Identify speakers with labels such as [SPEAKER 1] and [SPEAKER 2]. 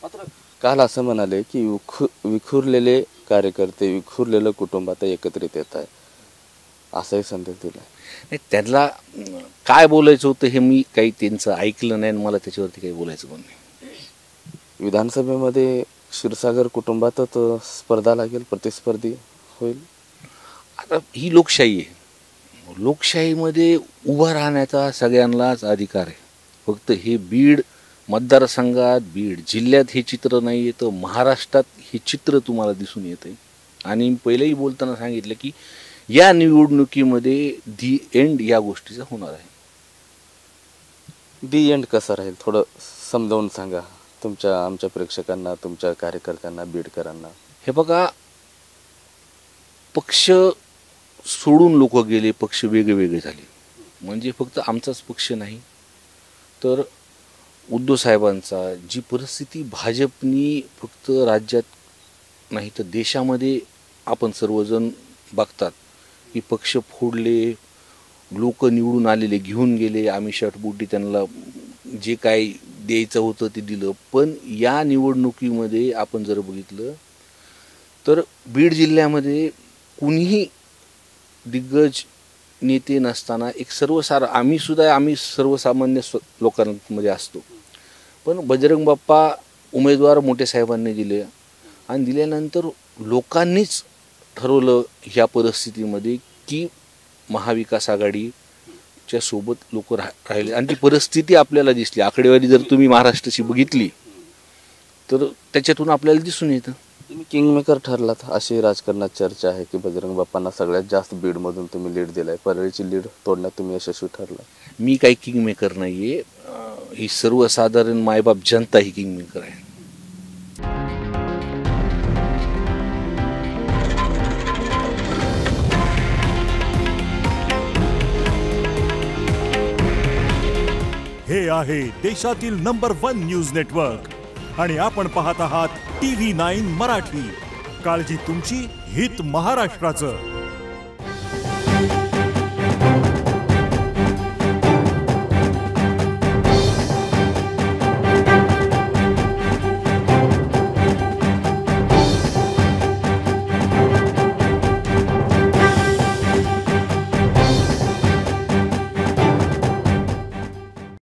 [SPEAKER 1] मात्र काल असं म्हणाले की विखुरलेले कार्यकर्ते विखुरलेलं कुटुंब आता एकत्रित येत आहे, असाही संदेश दिला.
[SPEAKER 2] नाही, त्यांना काय बोलायचं होतं हे मी काही त्यांचं ऐकलं नाही आणि मला त्याच्यावरती काही बोलायचं पण नाही.
[SPEAKER 1] विधानसभेमध्ये क्षीरसागर कुटुंबातच स्पर्धा लागेल, प्रतिस्पर्धी होईल.
[SPEAKER 2] आता ही लोकशाही आहे, लोकशाहीमध्ये उभा राहण्याचा सगळ्यांनाच अधिकार आहे. फक्त हे बीड मतदारसंघात, बीड जिल्ह्यात हे चित्र नाही येतं, महाराष्ट्रात हे चित्र तुम्हाला दिसून येतं. आणि पहिलेही बोलताना सांगितलं की या निवडणुकीमध्ये दी एंड या गोष्टीचा होणार आहे.
[SPEAKER 1] दी एंड कसं राहील थोडं समजावून सांगा तुमच्या आमच्या प्रेक्षकांना, तुमच्या कार्यकर्त्यांना, बीडकरांना.
[SPEAKER 2] हे बघा, पक्ष सोडून लोक गेले, पक्ष वेगळे वेगळे झाले. म्हणजे फक्त आमचाच पक्ष नाही तर उद्धव साहेबांचा जी परिस्थिती भाजपनी फक्त राज्यात नाही तर देशामध्ये आपण सर्वजण बघतात की पक्ष फोडले, लोक निवडून आलेले घेऊन गेले, आम्ही शर्टबुटी त्यांना जे काय द्यायचं होतं ते दिलं. पण या निवडणुकीमध्ये आपण जर बघितलं तर बीड जिल्ह्यामध्ये कुणीही दिग्गज नेते नसताना एक आम्ही सर्वसामान्य लोकांमध्ये असतो, पण बजरंग बाप्पा उमेदवार मोठे साहेबांनी दिले आणि दिल्यानंतर लोकांनीच ठरवलं ह्या परिस्थितीमध्ये की महाविकास आघाडीच्या सोबत लोक राहिले आणि ती परिस्थिती आपल्याला दिसली. आकडेवारी जर तुम्ही महाराष्ट्राची बघितली तर त्याच्यातून आपल्याला दिसून येतं.
[SPEAKER 1] तुम्ही किंगमेकर ठरलात अशी राजकारणात चर्चा आहे की बजरंग बाप्पांना सगळ्यात जास्त बीडमधून तुम्ही लीड दिलाय, परळीची लीड तोडण्यात तुम्ही यशस्वी ठरला.
[SPEAKER 2] मी काही किंगमेकर नाही आहे, ही सर्वसाधारण मायबाप जनता ही किंगमेकर आहे.
[SPEAKER 3] हे आहे देशातील नंबर 1 न्यूज नेटवर्क आणि आपण पाहत आहात TV9 मराठी. काळजी तुमची, हित महाराष्ट्राचं.